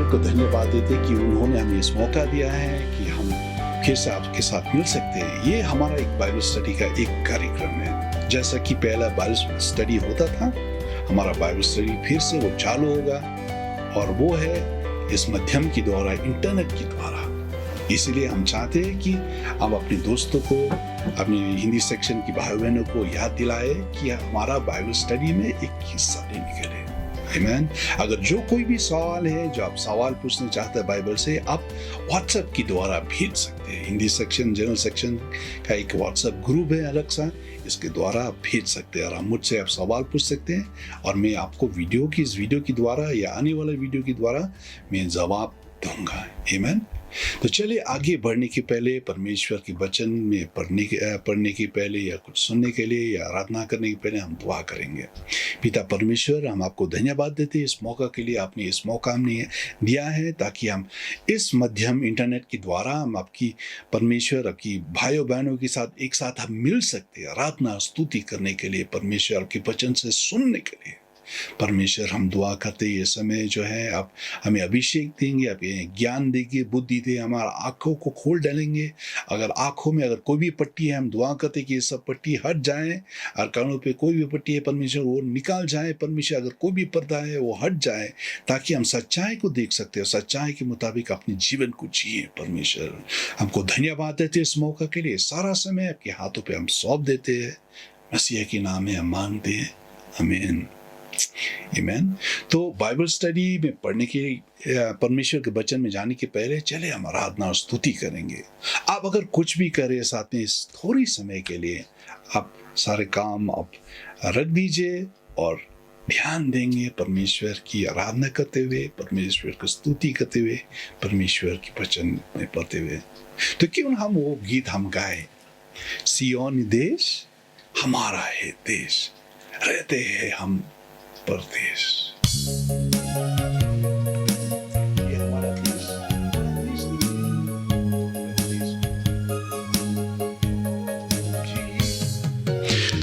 परमेश्वर को धन्यवाद देते कि उन्होंने हमें इस मौका दिया है कि हम फिर से आपके साथ मिल सकते हैं। ये हमारा एक बाइबल स्टडी का एक कार्यक्रम है। जैसा कि पहला बाइबल स्टडी होता था, हमारा बाइबल स्टडी फिर से वो चालू होगा, और वो है इस माध्यम के द्वारा, इंटरनेट के द्वारा। इसलिए हम चाहते हैं कि हम अपने दोस्तों को, अपने हिंदी सेक्शन की भाई बहनों को याद दिलाए कि हमारा बाइबल स्टडी में एक हिस्सा लेने के लिए। आमीन। अगर जो कोई भी सवाल है, जो आप सवाल पूछना चाहते हैं बाइबल से, आप व्हाट्सएप के द्वारा भेज सकते हैं। हिंदी सेक्शन, जनरल सेक्शन का एक व्हाट्सएप ग्रुप है अलग सा, इसके द्वारा आप भेज सकते हैं और मुझसे आप सवाल पूछ सकते हैं, और मैं आपको इस वीडियो के द्वारा या आने वाले वीडियो के द्वारा मैं जवाब दूंगा। आमीन। तो चलिए आगे बढ़ने के पहले, परमेश्वर के वचन में पढ़ने के पहले या कुछ सुनने के लिए या आराधना करने के पहले हम दुआ करेंगे। पिता परमेश्वर, हम आपको धन्यवाद देते हैं इस मौका के लिए। आपने इस मौका हमें दिया है ताकि हम इस माध्यम इंटरनेट के द्वारा हम आपकी परमेश्वर, आपकी भाइयों बहनों के साथ एक साथ हम मिल सकते हैं, आराधना स्तुति करने के लिए, परमेश्वर के वचन से सुनने के लिए। परमेश्वर, हम दुआ करते ये समय जो है आप हमें अभिषेक देंगे, आप ज्ञान देंगे, बुद्धि दे, हमारा आंखों को खोल डालेंगे। अगर आंखों में अगर कोई भी पट्टी है, हम दुआ करते कि ये सब पट्टी हट जाए, और कानों पे कोई भी पट्टी है परमेश्वर वो निकाल जाए। परमेश्वर, अगर कोई भी पर्दा है वो हट जाए, ताकि हम सच्चाई को देख सकते हैं, सच्चाई के मुताबिक अपने जीवन को जिए। परमेश्वर, हमको धन्यवाद देते इस मौका के लिए। सारा समय आपके हाथों पे हम सौंप देते हैं, मसीह के नाम में हम मांगते हैं, आमीन। आमीन। तो बाइबल स्टडी में पढ़ने के, परमेश्वर के वचन में जाने के पहले चले हम आराधना और स्तुति करेंगे। आप अगर कुछ भी करें साथ में, इस थोड़ी समय के लिए आप सारे काम आप रख दीजिए और ध्यान देंगे परमेश्वर की आराधना करते हुए, परमेश्वर की स्तुति करते हुए, परमेश्वर के वचन में पढ़ते हुए। तो क्यों हम वो गीत हम गाए, सिय्योन देश हमारा है देश, रहते हैं हम परदेश। ये हमारा देश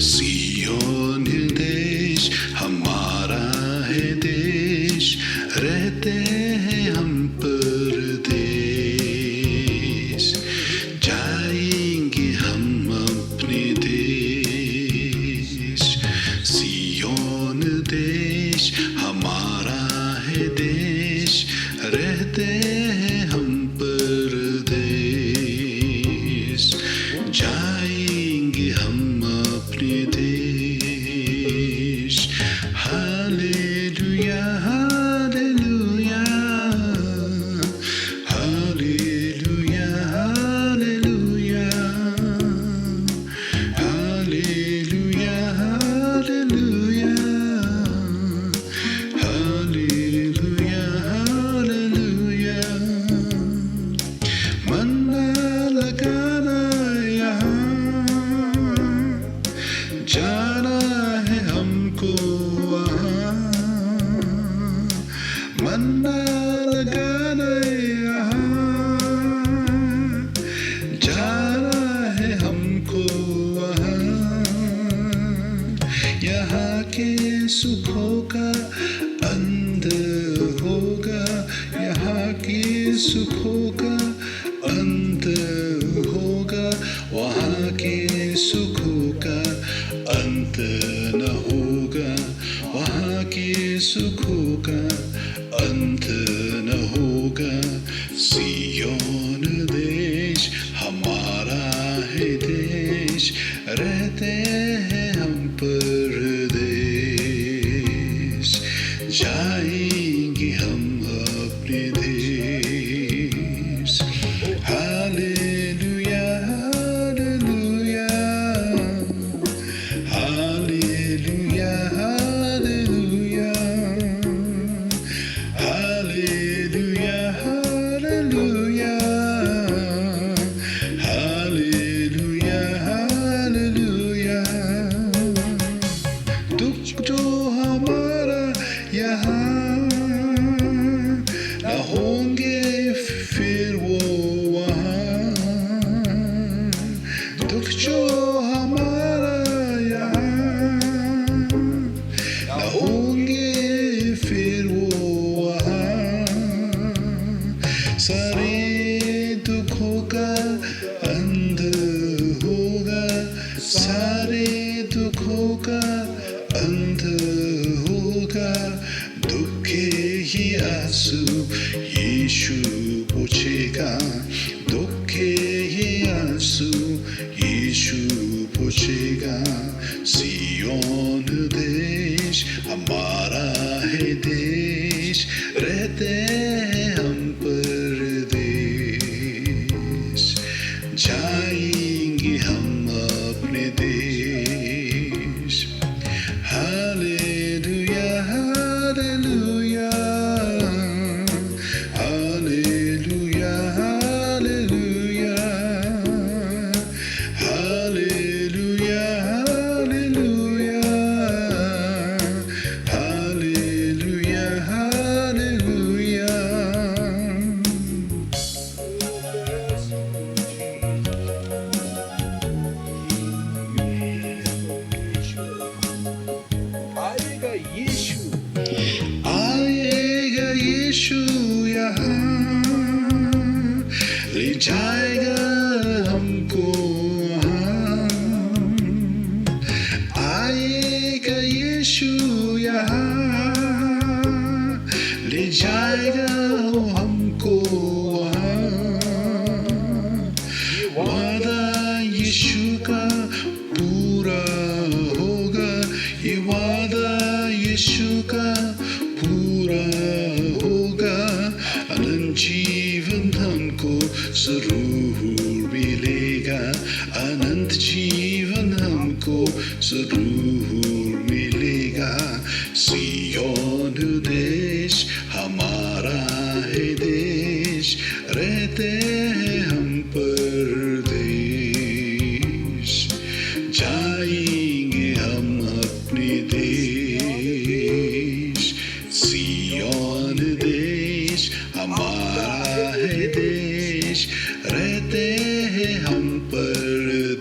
सिय्योन देश हमारा है देश, रहते हैं हम परदेश, जाएंगे हम अपने देश। सिय्योन देश हमारा है देश, रहते हैं हम परदेश, जाएंगे हम अपने देश। Hallelujah hallelujah hallelujah hallelujah hallelujah hallelujah hallelujah hallelujah. मन ना लगाना यहाँ, जाना है हमको वहाँ। मन ना लगाना यहाँ, जाना है हमको वहाँ। यहाँ के सुखों का अंत होगा, यहाँ के सुखों का अंत होगा, वहाँ के सुखों का अंत न होगा, वहाँ के सुखों का अंत न होगा। सिय्योन देश हमारा है देश, रहते हैं हम परदेश, जाएंगे हम अपने देश। Hallelujah hallelujah hallelujah hallelujah hallelujah hallelujah hallelujah hallelujah. दुख जो हमारा यहाँ न होंगे सारे दुखों का अंत होगा, सारे दुखों का अंत होगा। दुख के ही आंसू यीशु पोंछेगा, दुख के ही आंसू यीशु पोंछेगा। सिय्योन देश हमारा है देश, रहते हैं हम परदेश, जाएंगे हम अपने देश। Hallelujah hallelujah hallelujah hallelujah hallelujah hallelujah hallelujah आएगा यीशु, आएगा यीशु यहाँ, ले जाएगा हमको वहाँ। आएगा यीशु यहाँ, ले जाएगा हमको वहाँ। वादा यीशु का पूरा होगा, ये वादा यीशु का पूरा होगा। अनंत जीवन हमको जरूर मिलेगा, अनंत जीवन हमको जरूर मिलेगा। सिय्योन देश हमारा है देश, रहते हैं हम परदेश, जाएंगे हम अपने देश। सिय्योन देश हमारा है देश, रहते हैं हम परदेश,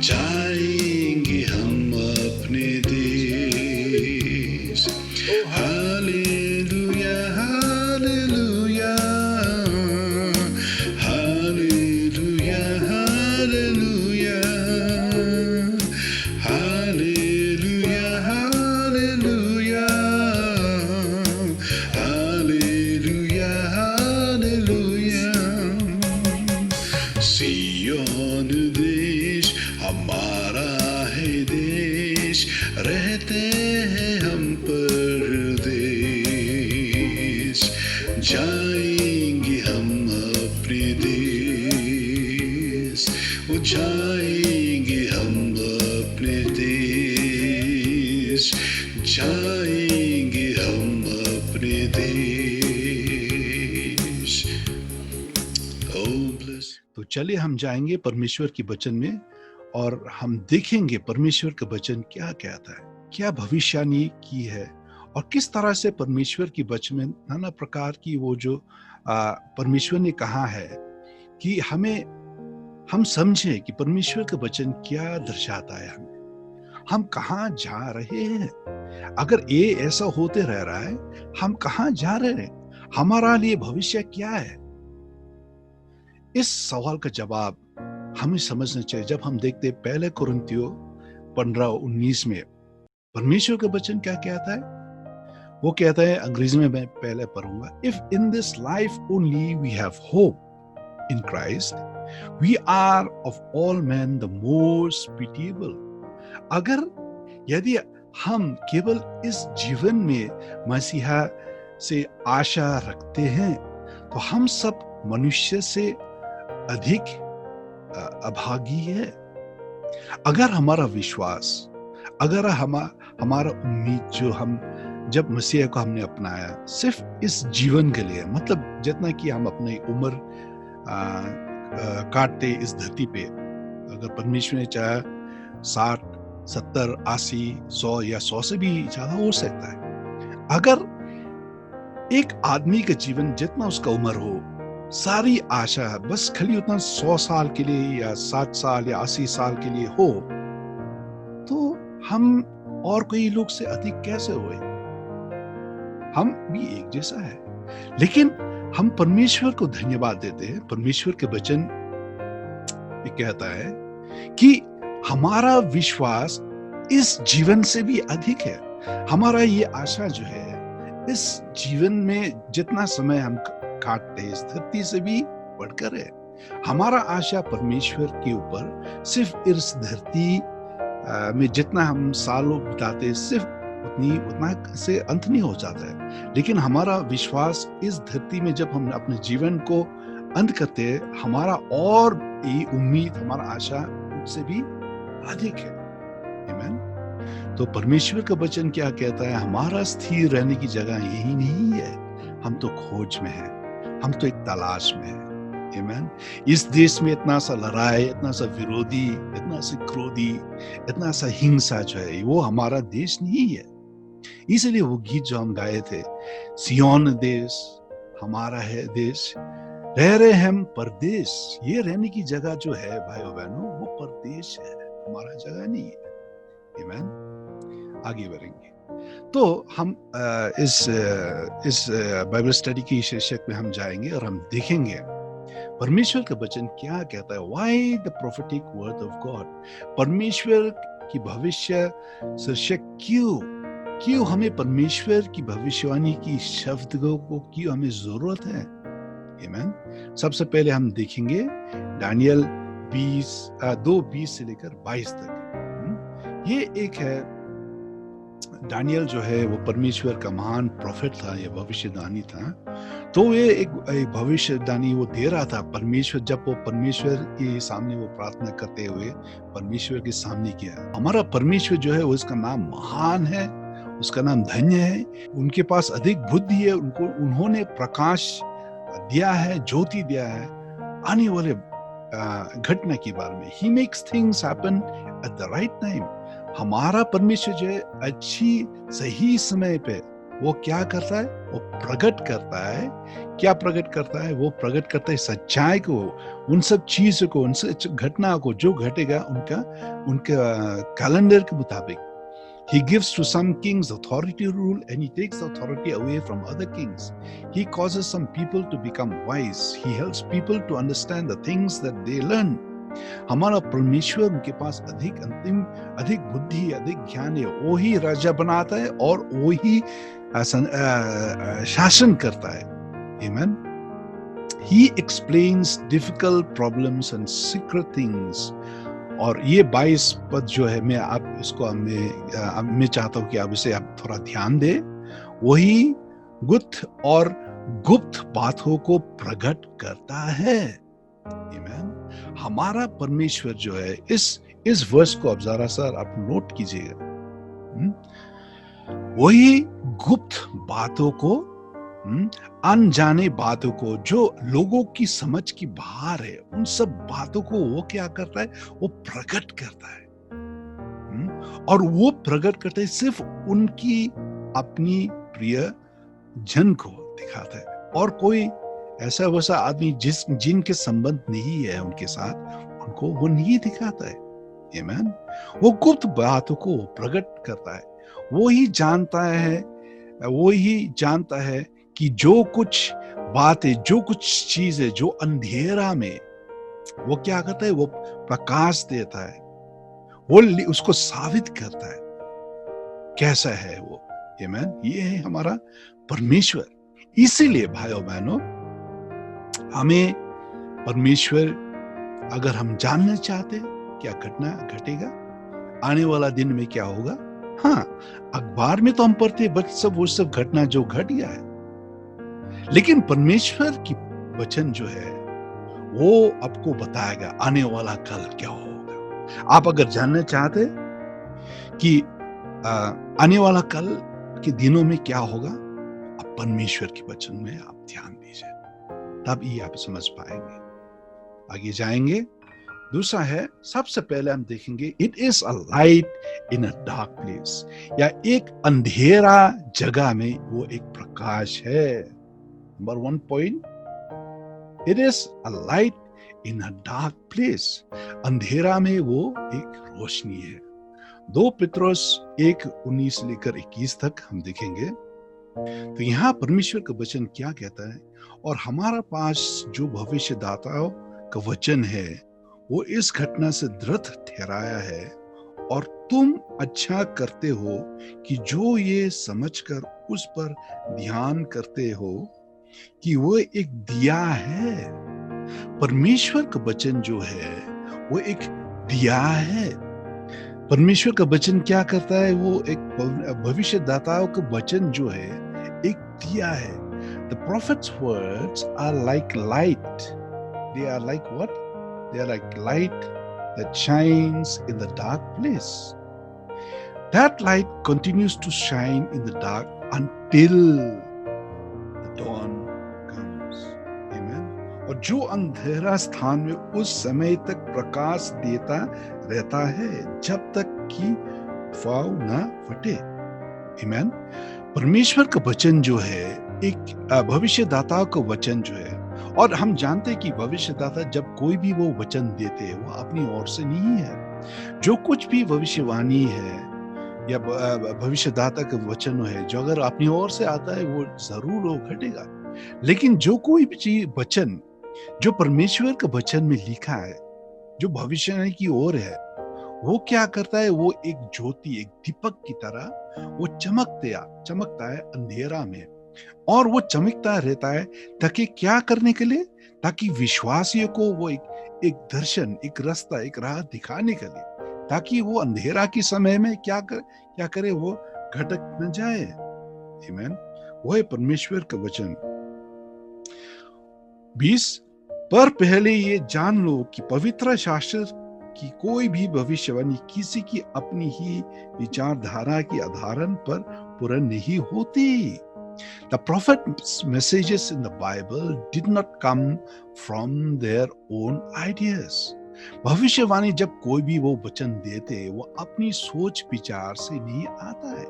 जाएंगे हम अपने देश। Hallelujah hallelujah hallelujah hallelujah hallelujah hallelujah hallelujah hallelujah. सिय्योन देश हमारा है देश, रहते हैं हम परदेश, जाएंगे हम अपने देश, वो जाएंगे हम अपने देश, जाएंगे हम अपने देश। Oh bless. तो चलिए हम जाएंगे परमेश्वर के वचन में और हम देखेंगे परमेश्वर का वचन क्या कहता है, क्या भविष्यवाणी की है और किस तरह से परमेश्वर की वचन में नाना प्रकार की वो जो परमेश्वर ने कहा है कि हम समझें कि परमेश्वर का वचन क्या दर्शाता है, हम कहाँ जा रहे हैं। अगर ये ऐसा होते रह रहा है, हम कहाँ जा रहे हैं, हमारा लिए भविष्य क्या है। इस सवाल का जवाब हमें समझना चाहिए जब हम देखते हैं पहले कुरिन्थियों 15:19 में परमेश्वर का वचन क्या कहता है। वो कहता है, अंग्रेजी में मैं पहले पढ़ूंगा, if in this life only we have hope in Christ we are of all man the most pitiable. अगर यदि हम केवल इस जीवन में मसीहा से आशा रखते हैं तो हम सब मनुष्य से अधिक अभागी है। अगर हमारा विश्वास, अगर हमारा उम्मीद जो हम जब मसीह को हमने अपनाया सिर्फ इस जीवन के लिए, मतलब जितना कि हम अपनी उम्र काटते इस धरती पे, अगर परमेश्वर ने चाहे 60, 70, 80, 100 या 100 से भी ज्यादा हो सकता है। अगर एक आदमी का जीवन जितना उसका उम्र हो, सारी आशा बस खाली उतना 100 साल के लिए या 60 साल या 80 साल के लिए हो, तो हम और कोई लोग से अधिक कैसे हुए। हम भी एक जैसा है। लेकिन हम परमेश्वर को धन्यवाद देते हैं। परमेश्वर के वचन ये कहता है कि हमारा विश्वास इस जीवन से भी अधिक है। हमारा ये आशा जो है इस जीवन में जितना समय हम काटते हैं इस धरती से भी बढ़कर है। हमारा आशा परमेश्वर के ऊपर सिर्फ इस धरती में जितना हम सालों बिताते हैं सिर्फ उतना से अंत नहीं हो जाता है, लेकिन हमारा विश्वास इस धरती में जब हम अपने जीवन को अंत करते हैं, हमारा और ये उम्मीद, हमारा आशा उससे भी अधिक है। आमीन। तो परमेश्वर का वचन क्या कहता है? हमारा स्थिर रहने की जगह यही नहीं है। हम तो खोज में हैं, हम तो एक तलाश में हैं। आमीन। इस देश में इतना सा लड़ाई, इतना सा विरोधी, इतना सा क्रोधी, इतना सा हिंसा जो है वो हमारा देश नहीं है। इसलिए वो गीत जो हम गाए थे, सियोन देश हमारा है देश, रह रहे हम परदेश। ये रहने की जगह जो है भाइयों बहनों वो परदेश है, हमारा जगह नहीं है। आमीन। आगे बढ़ेंगे तो हम इस बाइबल स्टडी की शीर्षक में हम जाएंगे और हम देखेंगे परमेश्वर का वचन क्या कहता है। Why the prophetic word of God, परमेश्वर की भविष्य शीर्षक क्यों हमें परमेश्वर की भविष्यवाणी की शब्द को क्यों हमें जरूरत है। आमीन। सबसे पहले हम देखेंगे दानियल 2:20 से लेकर 22 तक। ये एक है, दानियल जो है वो परमेश्वर का महान प्रोफेट था, ये भविष्यवाणी था। तो ये एक भविष्यवाणी वो दे रहा था। परमेश्वर जब वो परमेश्वर के सामने वो प्रार्थना करते हुए परमेश्वर के सामने किया, हमारा परमेश्वर जो है उसका नाम महान है, उसका नाम धन्य है, उनके पास अधिक बुद्धि है, उन्होंने प्रकाश दिया है, ज्योति दिया है आने वाले घटना के बारे में। He makes things happen at the right time। हमारा परमेश्वर जो है अच्छी सही समय पे वो क्या करता है? वो प्रकट करता है। क्या प्रकट करता है? वो प्रकट करता है सच्चाई को, उन सब चीजों को, उन सब घटना को जो घटेगा उनका कैलेंडर के मुताबिक। He gives to some kings authority to rule and he takes the authority away from other kings. He causes some people to become wise. He helps people to understand the things that they learn. हमारा परमेश्वर उनके पास अधिक बुद्धि, अधिक ज्ञान है। वो ही राजा बनाता है और वो ही शासन करता है। Amen. He explains difficult problems and secret things. और ये 22 पद जो है मैं चाहता हूं कि आप इसे आप थोड़ा ध्यान दे। वही गुप्त बातों को प्रकट करता है। आमीन। हमारा परमेश्वर जो है इस वर्ष को आप जरा सा आप नोट कीजिएगा। वही गुप्त बातों को, अनजाने बातों को, जो लोगों की समझ की बाहर है, उन सब बातों को वो क्या करता है? वो प्रकट करता है। और वो प्रकट करता है सिर्फ उनकी अपनी प्रिय जन को दिखाता है, और कोई ऐसा वैसा आदमी जिनके संबंध नहीं है उनके साथ, उनको वो नहीं दिखाता है। आमीन। वो गुप्त बातों को प्रकट करता है। वो ही जानता है कि जो कुछ बातें, जो कुछ चीजें जो अंधेरा में, वो क्या करता है? वो प्रकाश देता है, वो उसको साबित करता है कैसा है वो। आमीन। ये है हमारा परमेश्वर। इसीलिए भाइयों बहनों, हमें परमेश्वर, अगर हम जानना चाहते क्या घटना घटेगा, आने वाला दिन में क्या होगा, हाँ, अखबार में तो हम पढ़ते बस वो सब घटना जो घट गया है, लेकिन परमेश्वर की वचन जो है वो आपको बताएगा आने वाला कल क्या होगा। आप अगर जानना चाहते कि आने वाला कल के दिनों में क्या होगा, आप परमेश्वर के वचन में आप ध्यान दीजिए, तब ही आप समझ पाएंगे। आगे जाएंगे। दूसरा है, सबसे पहले हम देखेंगे it is a light in a dark place, या एक अंधेरा जगह में वो एक प्रकाश है। Number 1 point, it is a light in a dark place. अंधेरा में वो एक रोशनी है। 2 पत्रुस 1:19 लेकर 21 तक हम देखेंगे। तो यहाँ परमेश्वर का वचन क्या कहता है, और हमारा पास जो भविष्यदाताओं का वचन है वो इस घटना से दृढ़ ठहराया है, और तुम अच्छा करते हो कि जो ये समझकर उस पर ध्यान करते हो कि वो एक दिया है। परमेश्वर का वचन जो है वो एक दिया है। परमेश्वर का वचन क्या करता है, वो एक भविष्यदाताओं का वचन जो है एक दिया है। The prophet's words are like light. They are like what? They are like light that shines in the dark place. That light continues to shine in the dark until the dawn comes. Amen. और जो अंधेरा स्थान में उस समय तक प्रकाश देता रहता है जब तक कि फाव ना फटे। Amen. परमेश्वर का वचन जो है एक भविष्यदाता का वचन जो है, और हम जानते हैं कि भविष्यदाता जब कोई भी वो वचन देते हैं वो अपनी ओर से नहीं है। जो कुछ भी भविष्यवाणी है या भविष्यदाता का वचन है जो अगर अपनी ओर से आता है वो जरूर वो घटेगा। लेकिन जो कोई भी चीज वचन जो परमेश्वर के वचन में लिखा है जो भविष्यवाणी की ओर है, वो क्या करता है, वो एक ज्योति एक दीपक की तरह वो चमकता है अंधेरा में, और वो चमकता रहता है ताकि क्या करने के लिए, ताकि विश्वासियों को वो एक दर्शन एक रास्ता एक राह दिखाने के लिए, ताकि वो अंधेरा के समय में क्या करे वो घटक न जाए। आमीन। वो है परमेश्वर का वचन। 20 पर पहले ये जान लो कि पवित्र शास्त्र की कोई भी भविष्यवाणी किसी की अपनी ही विचारधारा के आधार पर पूर्ण नहीं होती। The prophet's messages in the Bible did not come from their own ideas. भविष्यवाणी जब कोई भी वो वचन देते वो अपनी सोच विचार से नहीं आता है।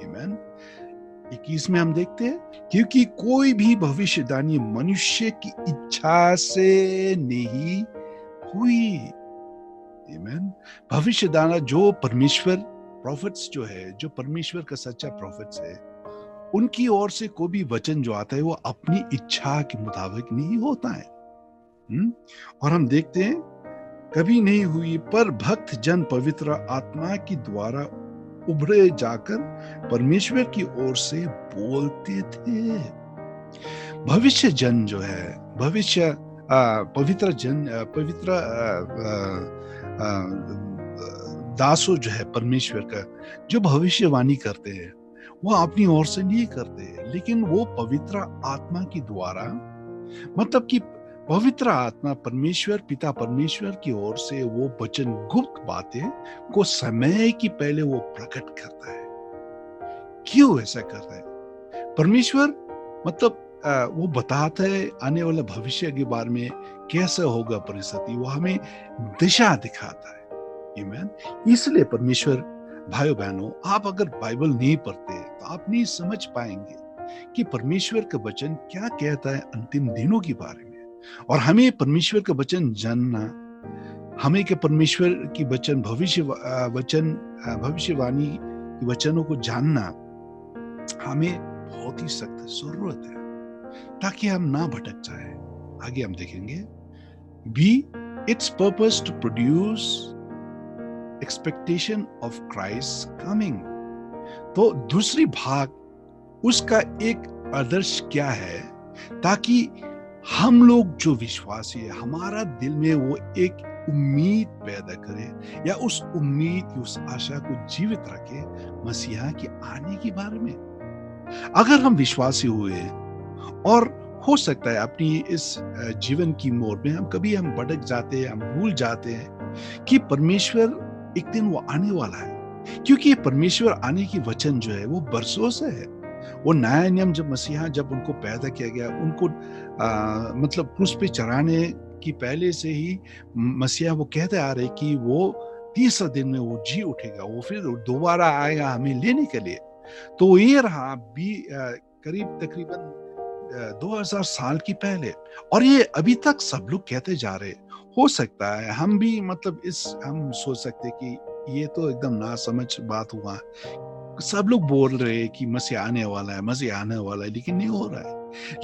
Amen. 21 में हम देखते हैं क्योंकि कोई भी भविष्यवाणी मनुष्य की इच्छा से नहीं हुई। Amen. भविष्यवाणी जो परमेश्वर प्रॉफिट्स जो है जो परमेश्वर का सच्चा प्रॉफिट्स है उनकी ओर से कोई भी वचन जो आता है वो अपनी इच्छा के मुताबिक नहीं होता है। और हम देखते हैं कभी नहीं हुई, पर भक्त जन पवित्र आत्मा की द्वारा उभरे जाकर परमेश्वर की ओर से बोलते थे। भविष्य जन जो है पवित्र दासो जो है परमेश्वर का जो भविष्यवाणी करते हैं वो अपनी ओर से नहीं करते, लेकिन वो पवित्र आत्मा की द्वारा, मतलब कि पवित्र आत्मा परमेश्वर पिता परमेश्वर की ओर से वो वचन गुप्त बातें को समय की पहले वो प्रकट करता है। क्यों ऐसा करता है? परमेश्वर मतलब वो बताता है आने वाले भविष्य के बारे में कैसे होगा परिस्थिति, वो हमें दिशा दिखाता है। आमीन। इसलिए परमेश्वर भाइयों बहनों, आप अगर बाइबल नहीं पढ़ते तो आप नहीं समझ पाएंगे कि परमेश्वर का वचन क्या कहता है अंतिम दिनों के बारे में। और हमें परमेश्वर का वचन जानना, हमें के परमेश्वर की वचन भविष्यवाणी की वचनों को जानना हमें बहुत ही सख्त जरूरत है ताकि हम ना भटक जाए। आगे हम देखेंगे B its purpose to produce expectation of Christ coming. तो दूसरी भाग उसका एक आदर्श क्या है, ताकि हम लोग जो विश्वासी है हमारा दिल में वो एक उम्मीद पैदा करे या उस उम्मीद उस आशा को जीवित रखे मसीहा के आने के बारे में। अगर हम विश्वासी हुए और हो सकता है अपनी इस जीवन की मोड़ में हम भटक जाते हैं, हम भूल जाते हैं कि परमेश्वर एक दिन वो आने वाला है, क्योंकि परमेश्वर आने की वचन जो है वो बरसों से है। वो नया नियम जब मसीहा जब उनको पैदा किया गया, उनको मतलब क्रूस पे चढ़ाने की पहले से ही मसीहा वो कहते आ रहे कि वो तीसरे दिन में वो जी उठेगा, वो फिर दोबारा आएगा हमें लेने के लिए। तो ये रहा करीब तकरीबन 2000 साल की पहले, और ये अभी तक सब लोग कहते जा रहे। हो सकता है हम भी मतलब हम सोच सकते कि ये तो एकदम नासमझ बात हुआ सब लोग बोल रहे हैं कि मसीह आने वाला है, मसीह आने वाला है, लेकिन नहीं हो रहा है।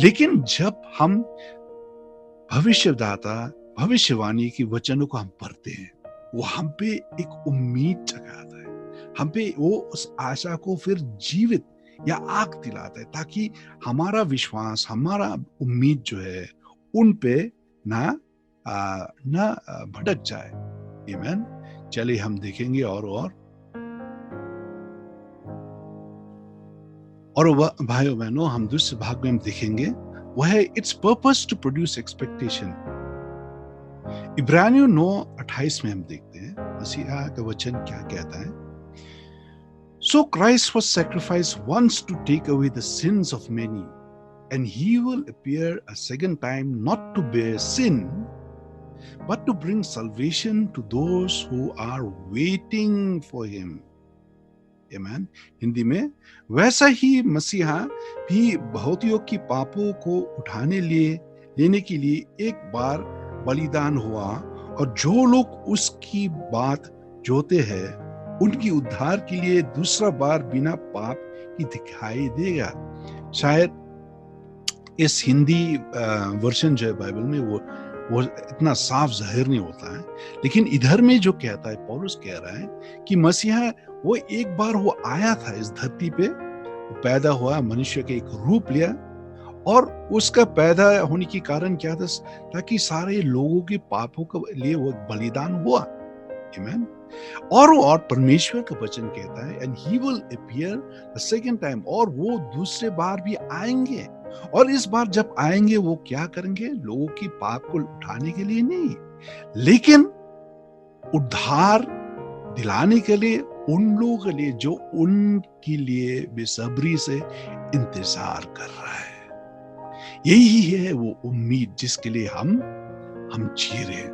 लेकिन जब हम भविष्यदाता भविष्यवाणी की वचनों को हम पढ़ते हैं, वो हम पे एक उम्मीद जगाता है, हम पे वो उस आशा को फिर जीवित या आग दिलाता है, ताकि हमारा विश्वास, हमारा उम्मीद जो है उन पे ना भटक जाए। आमीन। चलिए हम देखेंगे और भाइयों बहनों, हम दूसरे भाग में हम देखेंगे वह है its purpose to produce expectation. इब्रानियों 9:28 में हम देखते हैं मसीहा का वचन क्या कहता है। So Christ was sacrificed once to take away the sins of many, and he will appear a second time, not to bear sin, but to bring salvation to those who are waiting for him. Amen. Hindi में, वैसा ही मसीहा भी बहुतियों की पापों को लेने के लिए एक बार बलिदान हुआ, और जो लोग उसकी बात जोते हैं उनकी उद्धार के लिए दूसरा बार बिना पाप की दिखाई देगा। शायद इस हिंदी वर्जन जो है बाइबल में वो इतना साफ जाहिर नहीं होता है, लेकिन इधर में जो कहता है, पौलुस कह रहा है कि मसीहा वो एक बार वो आया था इस धरती पे, पैदा हुआ, मनुष्य के एक रूप लिया, और उसका पैदा होने के कारण क्या था, ताकि सारे लोगों के पापों के लिए वो बलिदान हुआ। आमीन। और परमेश्वर का वचन कहता है and he will appear the second time, और वो दूसरे बार भी आएंगे, और इस बार जब आएंगे वो क्या करेंगे, लोगों की पाप को उठाने के लिए नहीं, लेकिन उद्धार दिलाने के लिए उन लोगों के लिए जो उनके लिए बेसब्री से इंतजार कर रहा है। यही है वो उम्मीद जिसके लिए हम जी रहे हैं।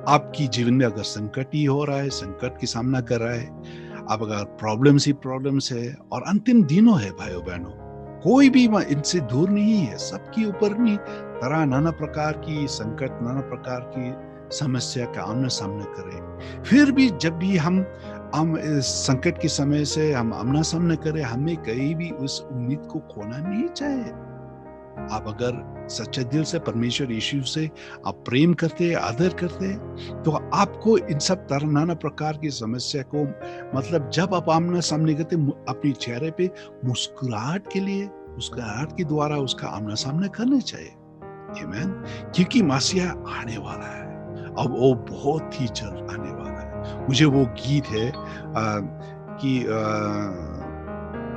आपकी जीवन में अगर संकट ही हो रहा है, संकट की सामना कर रहा है, आप अगर प्रॉब्लम्स है, और अंतिम दिनों है भाइयों बहनों, कोई भी इनसे दूर नहीं है, सबके ऊपर नहीं तरह नाना प्रकार की संकट, नाना प्रकार की समस्या का आमना सामना करें। फिर भी जब भी हम इस संकट के समय से हम आमना सामना करें, हमें कहीं भी उस उम्मीद को खोना नहीं चाहिए। आप अगर सच्चे दिल से परमेश्वर यीशु से आप प्रेम करते, आदर करते, तो आपको इन सब तरह नाना प्रकार की समस्या को, मतलब जब आप आमना सामने करते, अपने चेहरे पे मुस्कुराहट के द्वारा उसका आमना सामना करना चाहिए। आमीन। क्योंकि मसीहा आने वाला है, अब वो बहुत ही जल्द आने वाला है। मुझे वो गीत है कि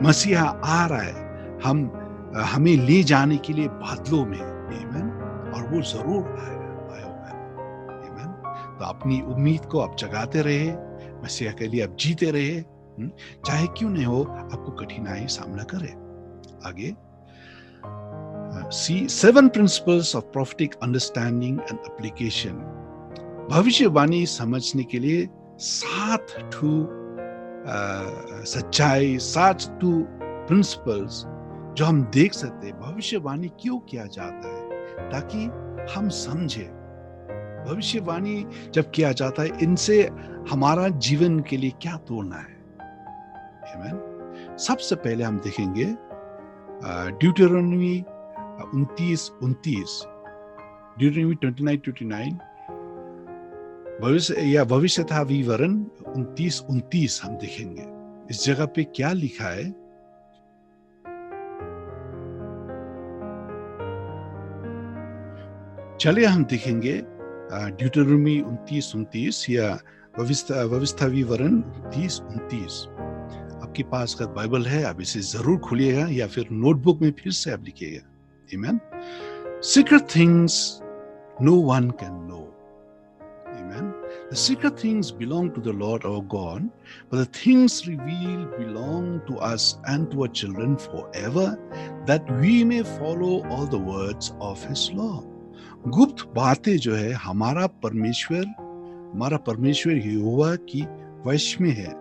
मसीहा आ रहा है, हमें ले जाने के लिए बादलों में। आमीन। और वो जरूर आएगा। आमीन। तो अपनी उम्मीद को आप जगाते रहे, मसीहा के लिए आप जीते रहे, चाहे क्यों नहीं हो, आपको कठिनाई सामना करे। आगे see 7 principles of prophetic understanding and application। भविष्यवाणी समझने के लिए 7 सच्चाई, 7 प्रिंसिपल्स जो हम देख सकते हैं। भविष्यवाणी क्यों किया जाता है, ताकि हम समझे भविष्यवाणी जब किया जाता है, इनसे हमारा जीवन के लिए क्या तोड़ना है। आमीन। सबसे पहले हम देखेंगे ड्यूटेरोनॉमी 29:29, ड्यूटेरोनॉमी 29:29, भविष्यता विवरण 29:29 हम देखेंगे। इस जगह पे क्या लिखा है, चलिए हम देखेंगे ड्यूटेरोनॉमी 29:29 या भविष्यता विवरण 29:29। आपके पास अगर बाइबल है, आप इसे जरूर खोलिएगा, या फिर नोटबुक में फिर से आप लिखिएगा। आमीन। Secret things no one can know. Amen. The secret things belong to the Lord our God, but the things revealed belong to us and to our children forever, that we may follow all the words of His law. गुप्त बातें जो है हमारा परमेश्वर यहोवा की वश में है,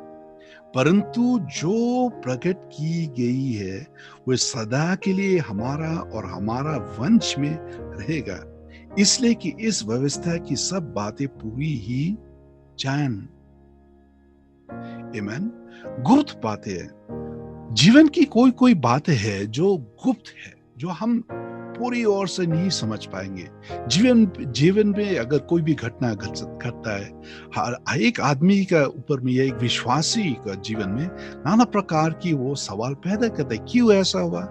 परंतु जो प्रकट की गई है वह सदा के लिए हमारा और हमारा वंश में रहेगा, इसलिए कि इस व्यवस्था की सब बातें पूरी ही जान। आमीन। गुप्त बातें हैं। जीवन की कोई कोई बातें हैं जो गुप्त है, जो हम पूरी ओर से नहीं समझ पाएंगे। जीवन जीवन में अगर कोई भी घटना घटता है, हर एक आदमी का ऊपर में या एक विश्वासी का जीवन में नाना प्रकार की वो सवाल पैदा करता है। क्यों ऐसा हुआ,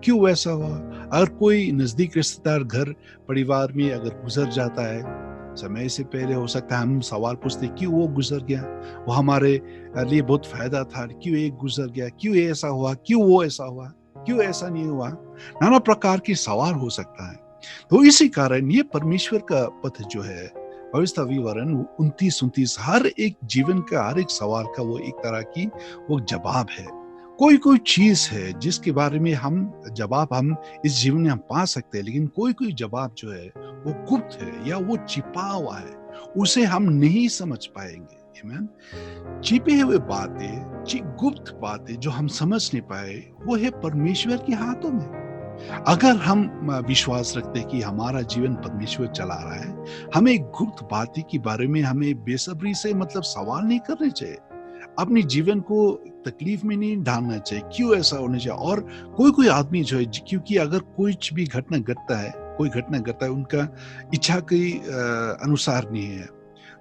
क्यों ऐसा हुआ? अगर कोई नजदीक रिश्तेदार घर परिवार में अगर गुजर जाता है, समय से पहले हो सकता है हम सवाल पूछते क्यों वो गुजर गया, वो हमारे लिए बहुत फायदा था, क्यों एक गुजर गया, क्यों ऐसा हुआ, क्यों वो ऐसा हुआ, क्यों ऐसा नहीं हुआ? नाना प्रकार के सवाल हो सकता है। तो इसी कारण ये परमेश्वर का पथ जो है, भविष्य विवरण 29 हर एक जीवन का हर एक सवाल का वो एक तरह की वो जवाब है। कोई कोई चीज है जिसके बारे में हम जवाब हम इस जीवन में हम पा सकते हैं, लेकिन कोई कोई जवाब जो है वो गुप्त है या वो छिपा हुआ है, उसे हम नहीं समझ पाएंगे। आमीन। छिपे हुए बातें, गुप्त बातें जो हम समझ नहीं पाए, वो है परमेश्वर के हाथों में। अगर हम विश्वास रखते हैं कि हमारा जीवन परमेश्वर चला रहा है, हमें गुप्त बातें के बारे में हमें बेसब्री से सवाल नहीं करने चाहिए, अपने जीवन को तकलीफ में नहीं डालना चाहिए, क्यों ऐसा होना चाहिए। और कोई कोई आदमी जो है, क्योंकि अगर कुछ भी घटना घटता है, कोई घटना घटता है उनका इच्छा के अनुसार नहीं है,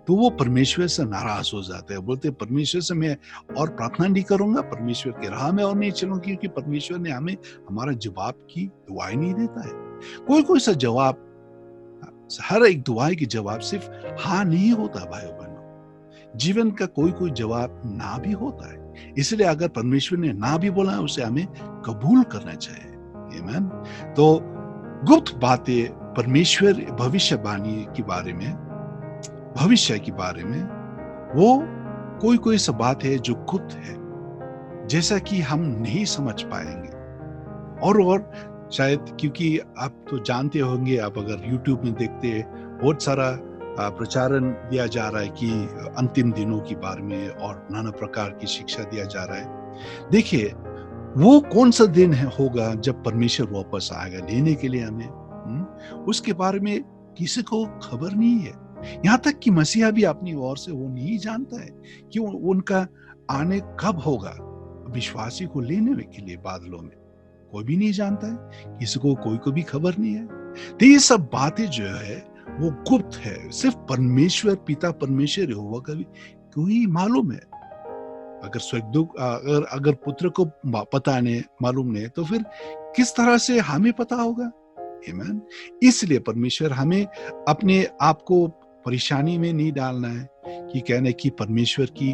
तो वो परमेश्वर से नाराज हो जाते हैं, बोलते हैं परमेश्वर से मैं और प्रार्थना नहीं करूंगा, परमेश्वर के राह में और नहीं चलूंगा, क्योंकि परमेश्वर ने हमें हमारा जवाब की दुआई नहीं देता है। कोई कोई सा जवाब, हर एक दुआई की जवाब सिर्फ हाँ नहीं होता भाइयों बहनों। जीवन का कोई कोई जवाब ना भी होता है, इसलिए अगर परमेश्वर ने ना भी बोला है, उसे हमें कबूल करना चाहिए। आमीन। तो गुप्त बातें, परमेश्वर भविष्यवाणी के बारे में, भविष्य के बारे में, वो कोई कोई सा बात है जो गुप्त है, जैसा कि हम नहीं समझ पाएंगे। और शायद क्योंकि आप तो जानते होंगे, आप अगर YouTube में देखते हैं, बहुत सारा प्रचारण दिया जा रहा है कि अंतिम दिनों के बारे में और नाना प्रकार की शिक्षा दिया जा रहा है। देखिए, वो कौन सा दिन होगा जब परमेश्वर वापस आएगा लेने के लिए हमें, उसके बारे में किसी को खबर नहीं है। यहाँ तक कि मसीहा भी अपनी ओर से वो नहीं जानता है कि उनका आने कब होगा विश्वासी को लेने के लिए बादलों में। कोई भी नहीं जानता है, किसी को कोई भी खबर नहीं है। तो ये सब बातें जो है वो गुप्त है, सिर्फ परमेश्वर पिता, परमेश्वर यहोवा का भी कोई मालूम है। अगर स्वर्गदूत अगर पुत्र को पता नहीं, मालूम नहीं, तो फिर किस तरह से हमें पता होगा? आमीन। इसलिए परमेश्वर हमें अपने आप को परेशानी में नहीं डालना है कि कहने की परमेश्वर की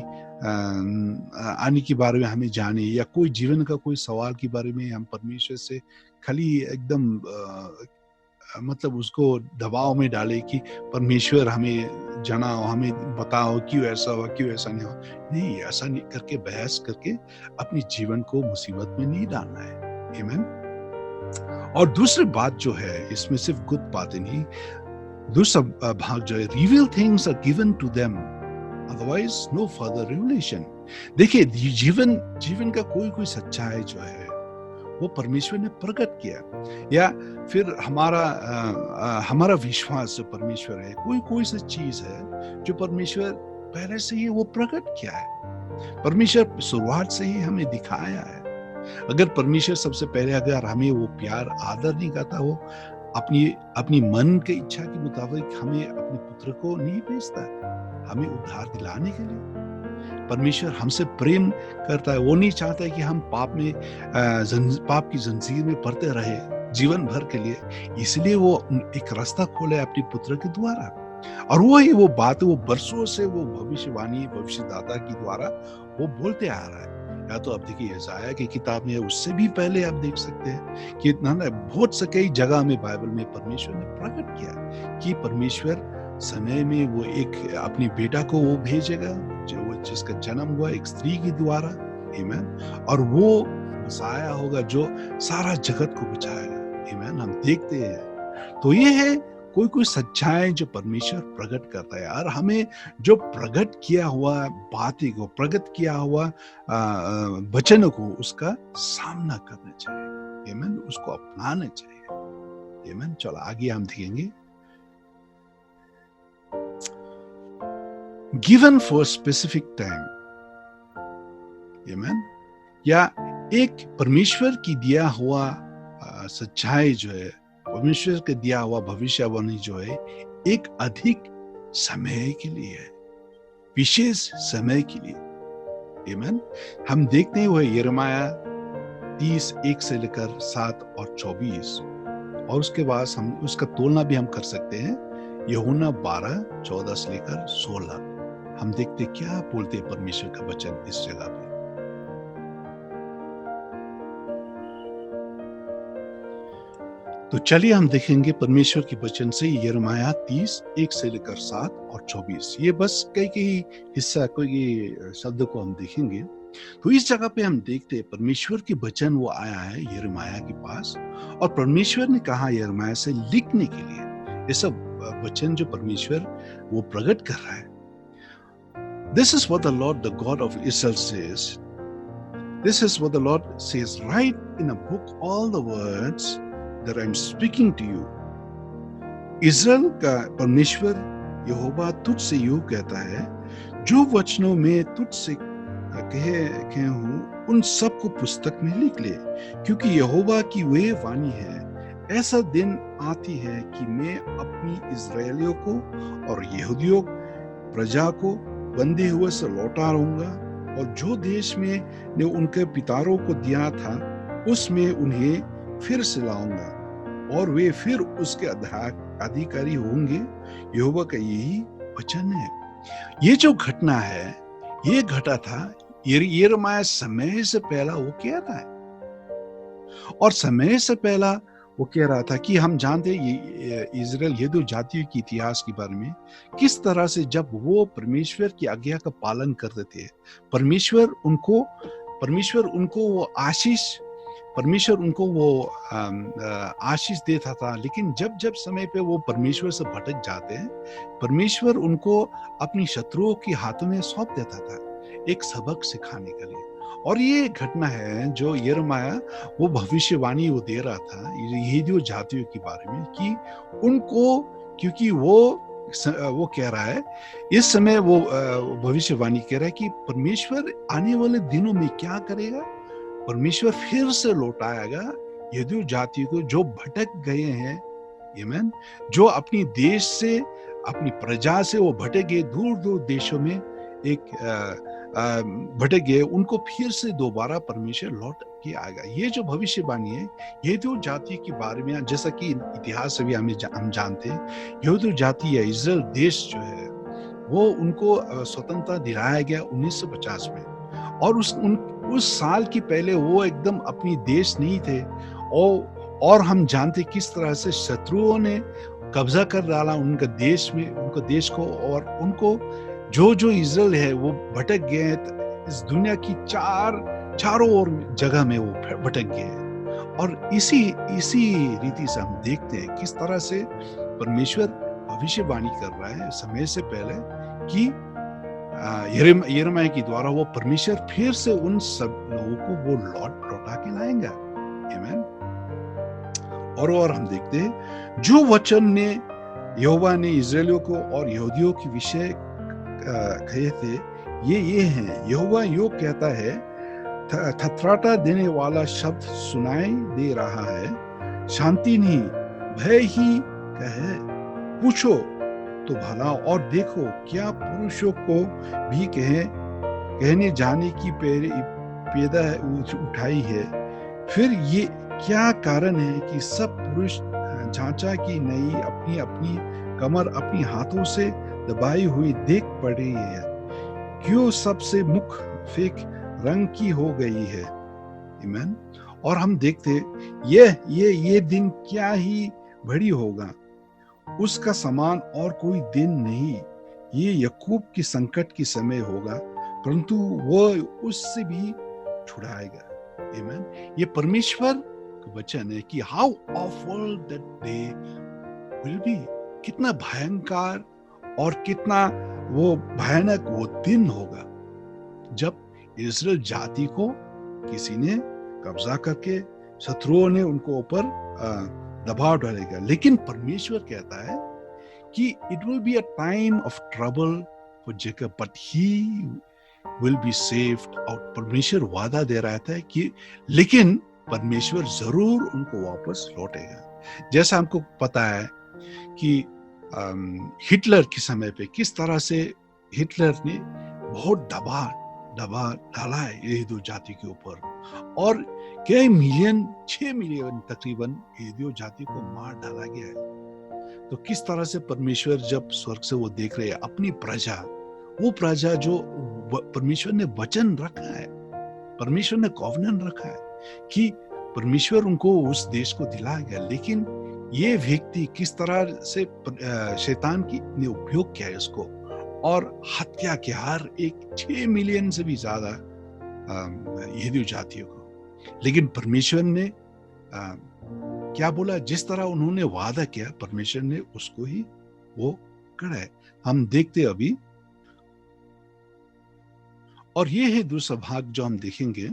आने के बारे में हमें जाने, या कोई जीवन का कोई सवाल के बारे में हम परमेश्वर से खाली एकदम उसको दबाव में डाले कि परमेश्वर हमें जनाओ, हमें बताओ क्यों ऐसा हुआ, क्यों ऐसा नहीं हुआ। नहीं, ऐसा नहीं करके, बहस करके अपने जीवन को मुसीबत में नहीं डालना है। आमीन। और दूसरी बात जो है, इसमें सिर्फ गुप्त बातें नहीं, दूसरा भाग जो है, reveal things are given to them, otherwise no further revelation. देखिए, जीवन का कोई कोई सच्चाई जो है वो परमेश्वर ने प्रकट किया, या फिर हमारा विश्वास जो परमेश्वर है, कोई सी चीज है जो परमेश्वर पहले से ही वो प्रकट किया है, परमेश्वर शुरुआत से ही हमें दिखाया है। अगर परमेश्वर सबसे पहले अगर हमें वो प्यार आदर नहीं करता, वो अपनी मन की इच्छा के मुताबिक हमें अपने पुत्र को नहीं भेजता हमें उद्धार दिलाने के लिए। परमेश्वर हमसे प्रेम करता है, वो नहीं चाहता है कि हम पाप की जंजीर में पड़ते रहे जीवन भर के लिए, इसलिए वो एक रास्ता खोले अपने पुत्र के द्वारा। और वो बात वो बरसों से वो भविष्यवाणी भविष्यदाता के द्वारा वो बोलते आ रहा है। या तो आप देखिए यशायाह की किताब में, उससे भी पहले आप देख सकते हैं कि बहुत से कई जगह में बाइबल में परमेश्वर ने प्रकट किया कि परमेश्वर समय में वो एक अपने बेटा को वो भेजेगा, जिसका जन्म हुआ एक स्त्री के द्वारा। आमीन। और वो मसाया होगा जो सारा जगत को बचाएगा। आमीन। हम देखते हैं, तो ये है कोई सच्चाई जो परमेश्वर प्रकट करता है, और हमें जो प्रकट किया हुआ बातें को, प्रकट किया हुआ वचन को, उसका सामना करना चाहिए। आमीन। उसको अपनाना चाहिए। आमीन। चलो आगे हम देखेंगे। Given for a specific time, आमीन। या एक परमेश्वर की दिया हुआ सच्चाई जो है, परमेश्वर के दिया हुआ भविष्यवाणी जो है, एक अधिक समय के लिए है, विशेष समय के लिए। आमीन। हम देखते हुए यिर्मयाह 30:1 से लेकर 7 और 24, और उसके बाद हम उसका तुलना भी हम कर सकते हैं यूहन्ना 12:14 से लेकर 16। हम देखते क्या बोलते हैं परमेश्वर का वचन इस जगह पे। तो चलिए हम देखेंगे परमेश्वर के वचन से यिर्मयाह 30:1 से लेकर 7 और 24। ये बस कई हिस्सा, कोई शब्द को हम देखेंगे। तो इस जगह पे हम देखते हैं परमेश्वर के वचन वो आया है यिर्मयाह के पास, और परमेश्वर ने कहा यिर्मयाह से लिखने के लिए। ये सब वचन जो परमेश्वर वो प्रकट कर रहा है। This is what the Lord, the God of Israel says. This is what the Lord says. Write in a book all the words that I am speaking to you. Israel का परमेश्वर यहोवा तुझसे यूं कहता है, जो वचनों में तुझसे कहे हूं उन सब को पुस्तक में लिख ले, क्योंकि यहोवा की वे वाणी है, ऐसा दिन आती है कि मैं अपनी इज़राइलियों को और यहूदियों प्रजा को बंधे हुए से लौटा लाऊंगा, और जो देश में ने उनके पितारों को दिया था उसमें उन्हें फिर से लाऊंगा, और वे फिर उसके अधिकारी होंगे। यहोवा का यही वचन है। ये जो घटना है, ये घटा था यिर्मयाह समय से पहला वो कह रहा है, और समय से पहला वो कह रहा था कि हम जानते इज़राइल यहूदी जातियों के इतिहास के बारे में, किस तरह से जब वो परमेश्वर की आज्ञा का पालन करते थे, परमेश्वर उनको वो आशीष देता था। लेकिन जब समय पे वो परमेश्वर से भटक जाते हैं, परमेश्वर उनको अपनी शत्रुओं के हाथों में सौंप देता था, एक सबक सिखाने के लिए। और ये घटना है जो यिर्मयाह वो भविष्यवाणी वो दे रहा था यहूदी जातियों के बारे में, कि उनको, क्योंकि वो कह रहा है, इस समय वो भविष्यवाणी कह रहा है कि परमेश्वर आने वाले दिनों में क्या करेगा। परमेश्वर फिर से लौटाएगा यहूदी जातियों को जो भटक गए हैं, आमीन, जो अपनी देश से, अपनी प्रजा से वो भटक गए, दूर दूर देशों में एक भटक गए, उनको फिर से दोबारा परमेश्वर लौट के आएगा। ये जो भविष्यवाणी है यहूदी जाति के बारे में, जैसा कि इतिहास से भी हम जानते हैं, यहूदी जाति या इज़राइल देश जो है वो उनको स्वतंत्रता दिलाया गया 1950 में, और उस साल की पहले वो एकदम अपनी देश नहीं थे, और हम जानते किस तरह से शत्रुओं ने कब्जा कर डाला उनका देश को, और उनको जो इज़राइल है वो भटक गए, इस दुनिया की चारों ओर जगह में वो भटक गए। और इसी रीति से हम देखते हैं किस तरह से परमेश्वर भविष्यवाणी कर रहा है समय से पहले कि यिर्मयाह के द्वारा वो परमेश्वर फिर से उन सब लोगों को वो लौटा के लाएंगे। आमीन। और हम देखते हैं जो वचन ने यहोवा ने इज़राइलियों को और यहूदियों के विषय कहे थे, ये हैं। यहोवा यो कहता है, थथराटा देने वाला शब्द सुनाई दे रहा है, शांति नहीं भय ही कहे, पूछो तो भला और देखो, क्या पुरुषों को भी कहने जाने की पैदा उठाई है। फिर ये क्या कारण है कि सब पुरुष झांचा की नई अपनी अपनी कमर अपनी हाथों से दबाई हुई देख पड़ी है, क्यों सबसे मुख फेंक रंग की हो गई है। आमीन। और हम देखते ये दिन क्या ही बड़ी होगा, उसका समान और कोई दिन नहीं। ये याकूब की संकट की समय होगा, परंतु वो उससे भी छुड़ाएगा। आमीन। ये परमेश्वर का वचन है कि how awful that day will be, कितना भयंकर और कितना वो भयानक वो दिन होगा जब इज़राइल जाति को किसी ने कब्जा करके शत्रुओं ने उनको ऊपर दबाव डालेगा। लेकिन परमेश्वर कहता है कि it will be a time of trouble for Jacob, but will be saved, और परमेश्वर वादा दे रहा था कि लेकिन परमेश्वर जरूर उनको वापस लौटेगा। जैसा हमको पता है कि हिटलर के समय पे किस तरह से हिटलर ने बहुत दबा डाला है यहूदी जाति के ऊपर, और कई मिलियन, 6 मिलियन तकरीबन यहूदी जाति को मार डाला गया है। तो किस तरह से परमेश्वर जब स्वर्ग से वो देख रहे हैं अपनी प्रजा, वो प्रजा जो परमेश्वर ने वचन रखा है, परमेश्वर ने कॉवेनेंट रखा है कि परमेश्वर उनको उस देश को दिलाएगा, लेकिन ये व्यक्ति किस तरह से शैतान की ने उपयोग किया है उसको और हत्या किया हर एक 6 मिलियन से भी ज्यादा यहूदी जातियों को। लेकिन परमेश्वर ने क्या बोला, जिस तरह उन्होंने वादा किया परमेश्वर ने उसको ही वो करा है। हम देखते अभी, और ये है दूसरा भाग जो हम देखेंगे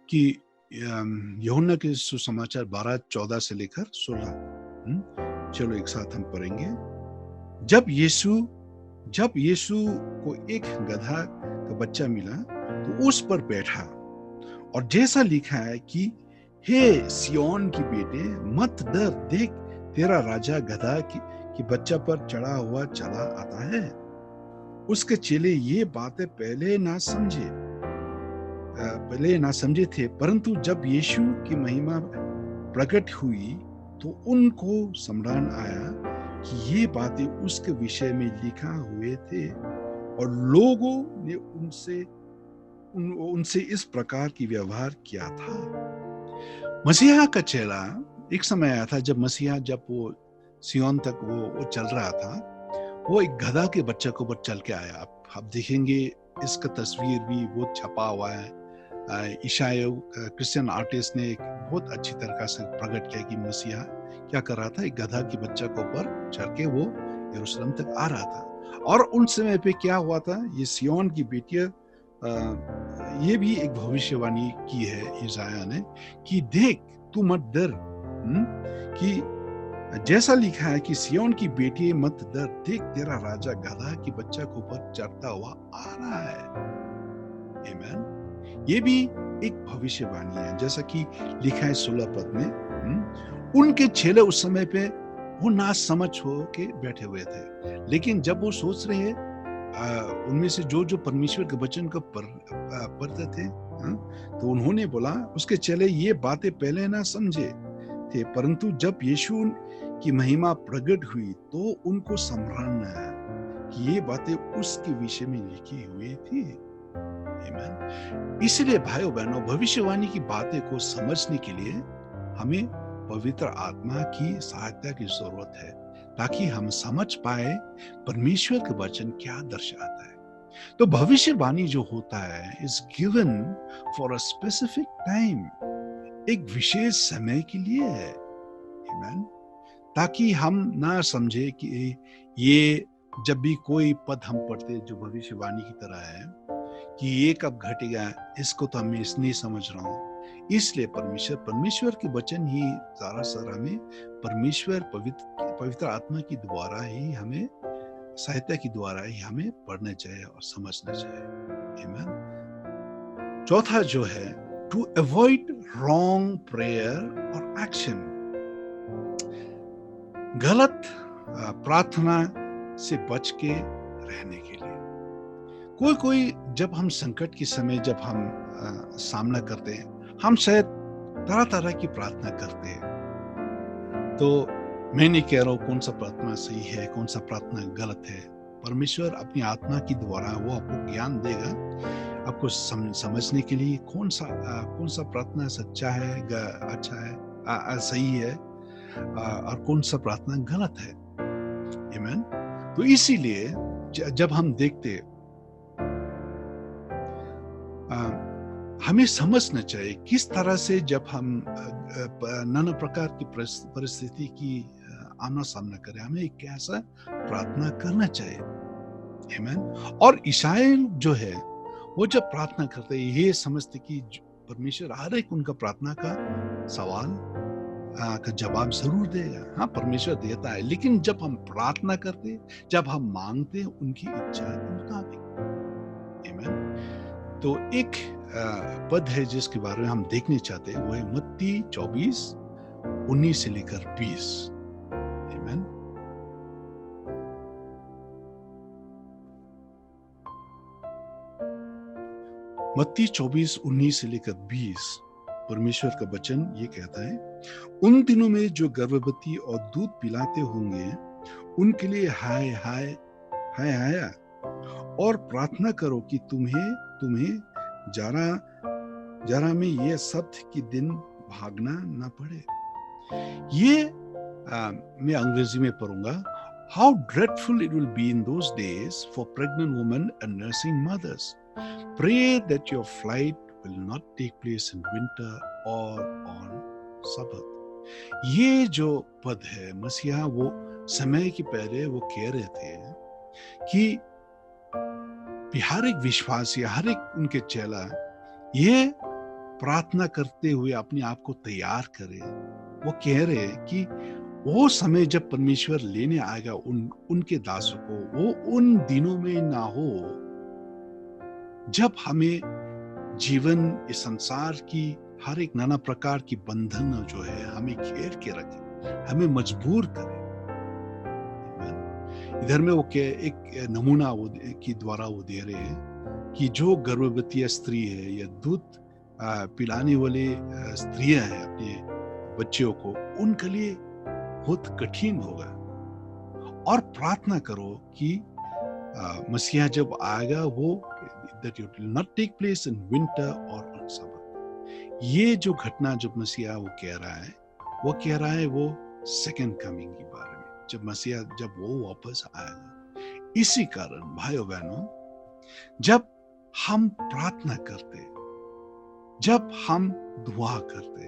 कि यूहन्ना के सुसमाचार 12:14 से लेकर 16। चलो एक साथ हम पढ़ेंगे। जब यीशु को एक गधा का बच्चा मिला तो उस पर बैठा, और जैसा लिखा है कि हे सिय्योन की बेटे मत डर, देख तेरा राजा गधा की बच्चा पर चढ़ा हुआ चला आता है। उसके चेले ये बातें पहले ना समझे थे, परंतु जब यीशु की महिमा प्रकट हुई तो उनको स्मरण आया कि ये बातें उसके विषय में लिखा हुए थे, और लोगों ने उनसे इस प्रकार की व्यवहार किया था। मसीहा का चेला, एक समय आया था जब मसीहा जब वो सिय्योन तक वो चल रहा था, वो एक गधा के बच्चे को ऊपर चल के आया। आप देखेंगे इसका तस्वीर भी वो छपा हुआ है। ईसाया क्रिश्चियन आर्टिस्ट ने एक बहुत अच्छी तरह से प्रकट किया कि मसीहा क्या कर रहा था, एक गधा के बच्चा को ऊपर चढ़ के वो यरूशलेम तक आ रहा था। और उन समय पे क्या हुआ था, ये सिय्योन की बेटियां, ये भी एक भविष्यवाणी की है यशायाह ने कि देख तू मत डर, कि जैसा लिखा है कि सिय्योन की बेटी मत डर, देख तेरा राजा गधा की बच्चा के ऊपर चढ़ता हुआ आ रहा है। आमीन। ये भी एक भविष्यवाणी है, जैसा कि लिखा है 16 पद में। उनके चेले उस समय पे वो ना समझ हो के बैठे हुए थे, लेकिन जब वो सोच रहे उनमें से जो परमेश्वर के वचन को पढ़ते थे, तो उन्होंने बोला, उसके चेले ये बातें पहले ना समझे थे, परंतु जब यीशु की महिमा प्रकट हुई तो उनको स्मरण आया कि ये बातें उसके विषय में लिखी हुई थी। आमीन। इसलिए भाइयों बहनों, भविष्यवाणी की बातें को समझने के लिए हमें पवित्र आत्मा की सहायता की जरूरत है, ताकि हम समझ पाए परमेश्वर के वचन क्या दर्शाता है। तो भविष्यवाणी जो होता है is given for a specific time, एक विशेष समय के लिए है। आमीन। ताकि हम ना समझे कि ये जब भी कोई पद हम पढ़ते जो भविष्यवाणी की तरह है कि ये कब घटेगा, इसको तो मैं नहीं समझ रहा हूँ। इसलिए परमेश्वर के वचन ही सारा हमें परमेश्वर पवित्र आत्मा की द्वारा ही हमें सहायता की द्वारा ही हमें पढ़ना चाहिए और समझना चाहिए। आमीन। चौथा जो है, टू अवॉइड रॉन्ग प्रेयर और एक्शन, गलत प्रार्थना से बच के रहने के लिए। कोई जब हम संकट के समय जब हम सामना करते हैं, हम शायद तरह की प्रार्थना करते हैं। तो मैं नहीं कह रहा हूँ कौन सा प्रार्थना सही है, कौन सा प्रार्थना गलत है। परमेश्वर अपनी आत्मा की द्वारा वो आपको ज्ञान देगा, आपको समझने के लिए कौन सा प्रार्थना सच्चा है, अच्छा है, सही है, और कौन सा प्रार्थना गलत है। आमीन। तो इसीलिए जब हम देखते, हमें समझना चाहिए किस तरह से जब हम नाना प्रकार की परिस्थिति की आमना सामना करें, हमें कैसा प्रार्थना करना चाहिए। आमीन। और ईसाई जो है वो जब प्रार्थना करते हैं ये समझते कि परमेश्वर हर एक उनका प्रार्थना का सवाल का जवाब जरूर देगा। हाँ, परमेश्वर देता है, लेकिन जब हम प्रार्थना करते, जब हम मांगते उनकी इच्छा के मुताबिक। आमीन। तो एक पद है जिसके बारे में हम देखने चाहते हैं, वो है मत्ती 24:19 से लेकर 20। आमीन। मत्ती 24:19 से लेकर 20 परमेश्वर का वचन ये कहता है, उन दिनों में जो गर्भवती और दूध पिलाते होंगे उनके लिए हाय हाय हाय हाय, और प्रार्थना करो कि तुम्हें जरा में ये सप्त की दिन भागना ना पड़े। ये मैं अंग्रेजी में पढ़ूंगा। How dreadful it will be in those days for pregnant women and nursing mothers. Pray that your flight will not take place in winter or on Sabbath. ये जो पद है, मसीहा वो समय के पहले वो कह रहे थे कि हर एक विश्वासी, हर एक उनके चेला ये प्रार्थना करते हुए अपने आप को तैयार करे। वो कह रहे कि वो समय जब परमेश्वर लेने आएगा उनके दासों को, वो उन दिनों में ना हो जब हमें जीवन, इस संसार की हर एक नाना प्रकार की बंधन जो है हमें घेर के रखे, हमें मजबूर करे। इधर में वो एक नमूना वो की द्वारा वो दे रहे हैं कि जो गर्भवती स्त्री है या दूध पिलाने वाले स्त्रियां हैं अपने बच्चों को, उनके लिए बहुत कठिन होगा। और प्रार्थना करो कि मसीहा जब आएगा वो that it will not take place in winter or on Sabbath। ये जो घटना जब मसीहा वो कह रहा है वो सेकंड कमिंग के बारे में, जब मसीहा जब वो वापस आएगा। इसी कारण भाइयों बहनों, जब हम प्रार्थना करते, जब हम दुआ करते,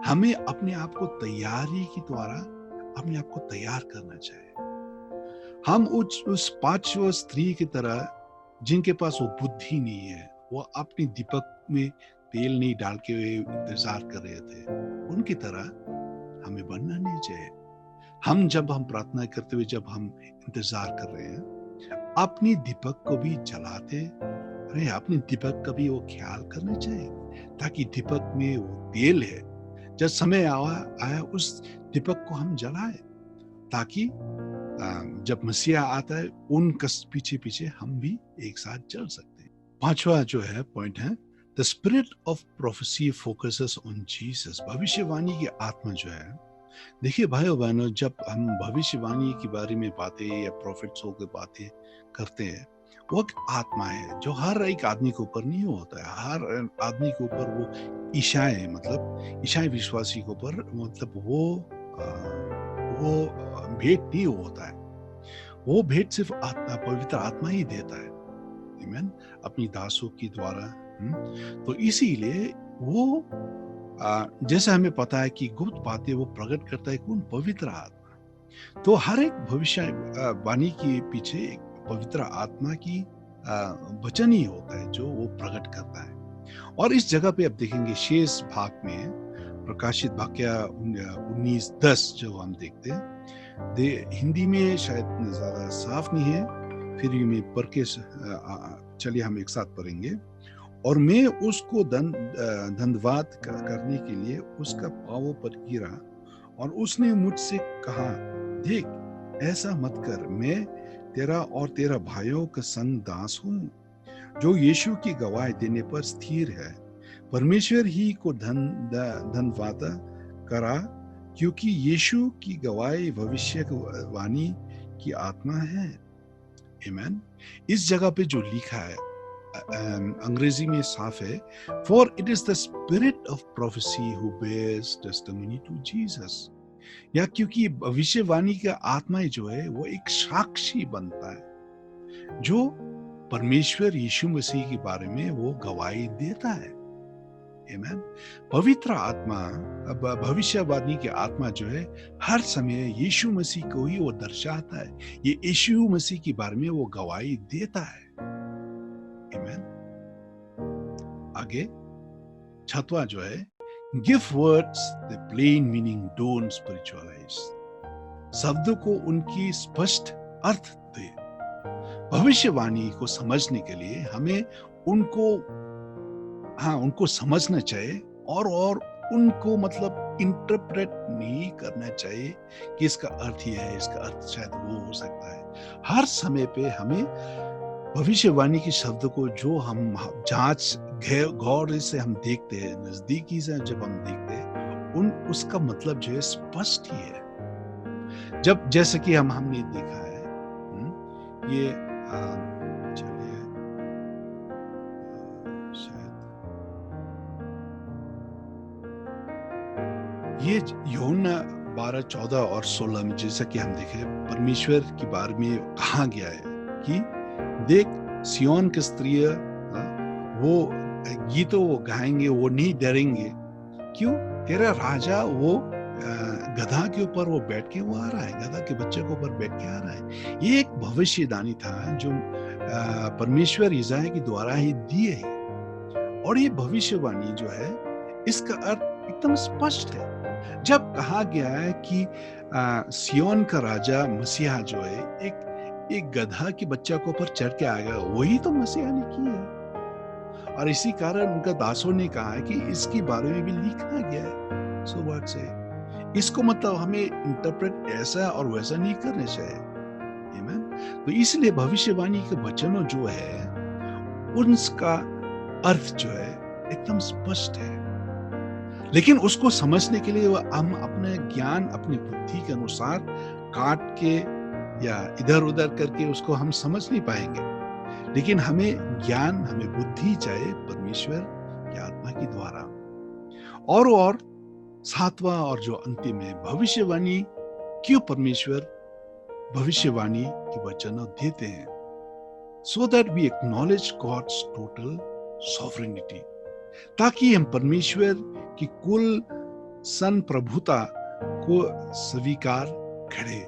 हमें अपने आप को तैयारी के द्वारा अपने आप को तैयार करना चाहिए। हम उस 5 स्त्री की तरह जिनके पास वो बुद्धि नहीं है, वो अपनी दीपक में तेल नहीं डाल के इंतजार कर रहे थे, उनकी तरह हमें बनना नहीं चाहिए। हम प्रार्थना करते हुए जब हम इंतजार कर रहे हैं, अपनी दीपक को भी जलाते रहे, अपनी दीपक का भी वो ख्याल करना चाहिए, ताकि दीपक में वो तेल है, जब समय आया उस दीपक को हम जलाए, ताकि जब मसीहा आता है उनका पीछे हम भी एक साथ चल सकते हैं। 5वां जो है पॉइंट है, the spirit of prophecy focuses on Jesus. भविष्यवाणी की आत्मा जो है, देखिए भाइयों बहनों, जब हम भविष्यवाणी के बारे में बातें या प्रोफेट्सों की बातें करते हैं, वो एक आत्मा है जो हर एक आदमी के ऊपर नहीं होता है। हर आदमी के ऊपर वो ईसाई विश्वासी के ऊपर वो भेंट नहीं होता है। वो भेंट सिर्फ पवित्र आत्मा ही देता है, आमीन, अपनी दासों की द्वारा। तो इसीलिए वो जैसे हमें पता है कि गुप्त बातें वो प्रकट करता है कौन? पवित्र आत्मा। तो हर एक भविष्यवाणी के पीछे एक पवित्र आत्मा की वचन ही होता है जो वो प्रकट करता है। और इस जगह पे आप देखेंगे शेष भाग में प्रकाशित वाक्य 19:10 जो हम देखते हैं, हिंदी में शायद ज्यादा साफ नहीं है, फिर भी मैं पढ़ के चलिए हम एक साथ पढ़ेंगे। और मैं उसको धन्यवाद करने के लिए उसका पांवों पर गिरा, और उसने मुझसे कहा, देख ऐसा मत कर, मैं तेरा और तेरा भाइयों का संग दास हूँ जो यीशु की गवाही देने पर स्थिर है। परमेश्वर ही को धन्यवाद करा, क्योंकि यीशु की गवाही भविष्यवाणी की आत्मा है। आमीन। इस जगह पे जो लिखा है अंग्रेजी में साफ है, for it is the spirit of prophecy who bears testimony to Jesus। या क्योंकि भविष्यवाणी का आत्मा जो है वो एक साक्षी बनता है जो परमेश्वर यीशु मसीह के बारे में वो गवाही देता है। आमीन। पवित्र आत्मा, भविष्यवाणी की आत्मा जो है हर समय यीशु मसीह को ही वो दर्शाता है, ये यीशु मसीह के बारे में वो गवाही देता है। आमीन। आगे 6वां जो है, give words the plain meaning, don't spiritualize। शब्दों को उनकी स्पष्ट अर्थ दे। भविष्यवाणी को समझने के लिए हमें उनको, हाँ, उनको समझना चाहिए और उनको मतलब इंटरप्रेट नहीं करना चाहिए कि इसका अर्थ ये है, इसका अर्थ शायद वो हो सकता है। हर समय पे हमें भविष्यवाणी के शब्द को जो हम जांच गौर से हम देखते हैं, नजदीकी से जब हम देखते हैं, उसका मतलब जो है स्पष्ट ही है। जब जैसे कि हमने देखा है, ये चलिए शायद ये यूहन्ना 12, 14 और 16 में जैसा कि हम देखे परमेश्वर के बारे में कहा गया है कि देख सिय्योन की स्त्रियां, वो गीतों वो गाएंगे, वो नहीं डरेंगे। क्यों? तेरा राजा वो गधा के ऊपर वो बैठ के वो आ रहा है, गधा के बच्चे के ऊपर बैठ के आ रहा है। ये एक भविष्यवाणी था जो परमेश्वर यशायाह के द्वारा ही दिए है। और ये भविष्यवाणी जो है इसका अर्थ एकदम स्पष्ट है। जब कहा गया है कि सिय्योन का राजा मसीहा जो है एक गधा के बच्चा के ऊपर चढ़ के आएगा, वही तो मसीहा ने की है। और इसी कारण उनका दासों ने कहा है कि इसके बारे में भी लिखा गया है। सो व्हाट से इसको मतलब हमें इंटरप्रेट ऐसा और वैसा नहीं करना चाहिए। आमीन। तो इसलिए भविष्यवाणी के वचनों जो है उनका अर्थ जो है एकदम स्पष्ट है, लेकिन उसको समझने के लिए हम अपने ज्ञान, अपनी बुद्धि के अनुसार काट के या इधर उधर करके उसको हम समझ नहीं पाएंगे। लेकिन हमें ज्ञान, हमें बुद्धि चाहिए परमेश्वर की आत्मा के द्वारा। और सातवां और जो अंतिम है, भविष्यवाणी क्यों परमेश्वर भविष्यवाणी की वचन देते हैं? So that we acknowledge God's total sovereignty, ताकि हम परमेश्वर की कुल संप्रभुता को स्वीकार करें।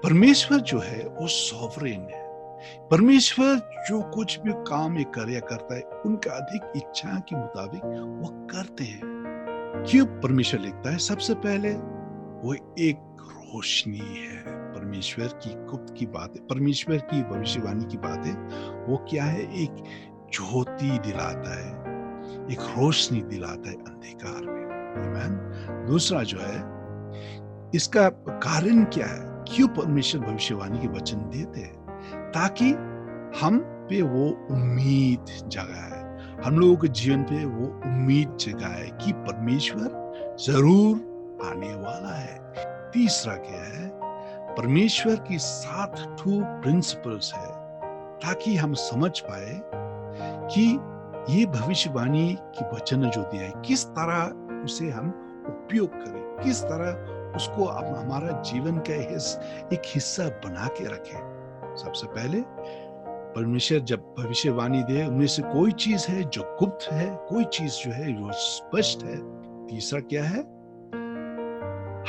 परमेश्वर जो है वो सॉवरेन है। परमेश्वर जो कुछ भी काम कार्य करता है उनका अधिक इच्छा के मुताबिक वो करते हैं। क्यों परमेश्वर लिखता है? सबसे पहले वो एक रोशनी है। परमेश्वर की गुप्त की बातें, परमेश्वर की भविष्यवाणी की बातें, वो क्या है? एक ज्योति दिलाता है, एक रोशनी दिलाता है अंधकार में। आमीन। दूसरा जो है, इसका कारण क्या है? क्यों परमेश्वर भविष्यवाणी के वचन देते हैं? ताकि हम पे वो उम्मीद जगाए, हम लोगों के जीवन पे वो उम्मीद जगाए कि परमेश्वर जरूर आने वाला है। तीसरा क्या है? परमेश्वर की 7 प्रिंसिपल्स है, ताकि हम समझ पाए कि ये भविष्यवाणी की वचन जो दिया है किस तरह उसे हम उपयोग करें, किस तरह उसको हमारा जीवन का एक हिस्सा बना के रखें। सबसे पहले परमेश्वर जब भविष्यवाणी दे, उनमें से कोई चीज है जो गुप्त है, कोई चीज जो है वो स्पष्ट है। तीसरा क्या है?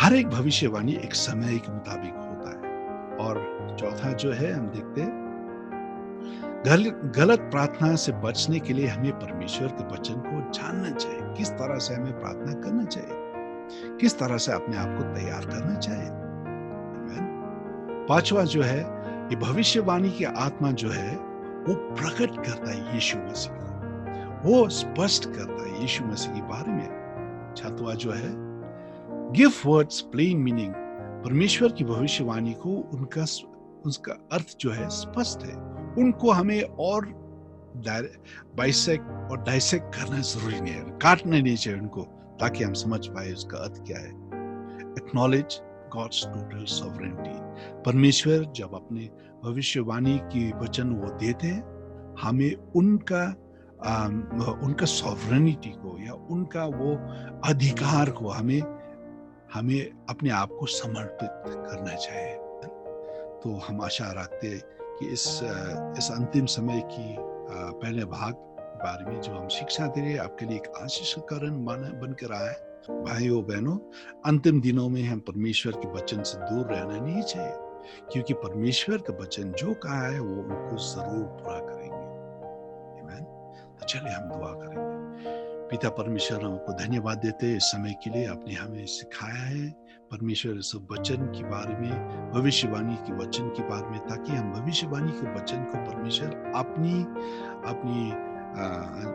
हर एक भविष्यवाणी एक समय के मुताबिक होता है। और चौथा जो है, हम देखते हैं गलत प्रार्थना से बचने के लिए हमें परमेश्वर के वचन को जानना चाहिए, किस तरह से हमें प्रार्थना करना चाहिए, किस तरह से अपने आप को तैयार करना चाहिए। पांचवा जो है, ये भविष्यवाणी की आत्मा जो है वो प्रकट करता है यीशु मसीह को, वो स्पष्ट करता है यीशु मसीह के बारे में। छठवां जो है, गिव वर्ड्स प्लेन मीनिंग, परमेश्वर की भविष्यवाणी को उसका अर्थ जो है स्पष्ट है, उनको हमें और बाइसेक्ट और डाइसेक्ट करना जरूरी नहीं है, काटना नहीं चाहिए उनको, ताकि हम समझ पाए उसका अर्थ क्या है। एक्नॉलेज गॉड्स टोटल सॉवरेनिटी, परमेश्वर जब अपने भविष्यवाणी की वचन वो देते हैं, हमें उनका सॉवरेनिटी को या उनका वो अधिकार को हमें अपने आप को समर्पित करना चाहिए। तो हम आशा रखते हैं कि इस अंतिम समय की पहले भाग के बारे में जो हम शिक्षा दे रहे हैं, आपके लिए एक आशीष का कारण बनकर रहा है। भाइयों बहनों, अंतिम दिनों में हम परमेश्वर के वचन से दूर रहना नहीं चाहिए, क्योंकि परमेश्वर का वचन जो कहा है वो उनको जरूर पूरा करेंगे। आमीन। तो चलिए हम दुआ करेंगे। पिता परमेश्वर, हमको धन्यवाद देते हैं इस समय के लिए, आपने हमें सिखाया है परमेश्वर इस वचन के बारे में, भविष्यवाणी के वचन के बारे में, ताकि हम भविष्यवाणी के वचन को परमेश्वर अपनी अपनी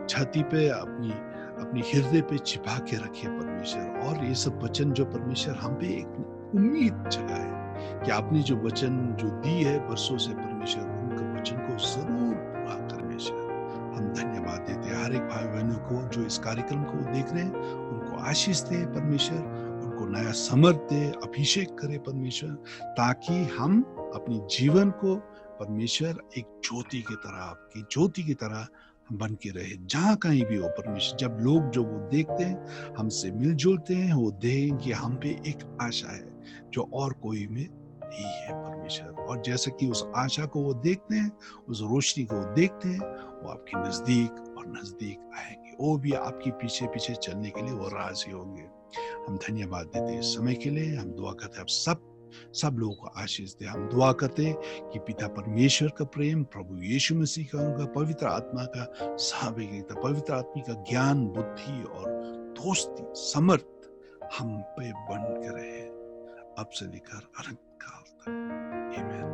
छाती पे, अपनी हृदय पे छिपा के रखे परमेश्वर। और ये सब वचन जो परमेश्वर हम पे एक उम्मीद जगाए कि आपने जो वचन जो दी है वर्षों से परमेश्वर, उनके वचन को जरूर पूरा परमेश्वर। हम धन्यवाद देते हैं हर एक भाई बहनों को जो इस कार्यक्रम को देख रहे हैं, उनको आशीष दे परमेश्वर, उनको नया समर्थ दे, अभिषेक करे परमेश्वर, ताकि हम अपने जीवन को परमेश्वर एक ज्योति की तरह, आपकी ज्योति की तरह बन के रहे, जहाँ कहीं भी हो परमेश्वर। जब लोग जो वो देखते हैं, हमसे मिलजुलते हैं, वो देखें कि हम पे एक आशा है जो और कोई में नहीं है परमेश्वर। और जैसे कि उस आशा को वो देखते हैं, उस रोशनी को वो देखते हैं, वो आपके नजदीक और नजदीक आएंगे। वो भी आपके पीछे पीछे चलने के लिए वो राजी होंगे। हम धन्यवाद देते हैं इस समय के लिए। हम दुआ करते हैं आप सब लोगों को आशीष दे। हम दुआ करते हैं कि पिता परमेश्वर का प्रेम, प्रभु यीशु मसीह का, उनका पवित्र आत्मा का सहभागिता, पवित्र आत्मा का ज्ञान, बुद्धि और दोस्ती, समर्थ हम पे बन के रहे अब से लेकर अनंत काल तक। आमीन।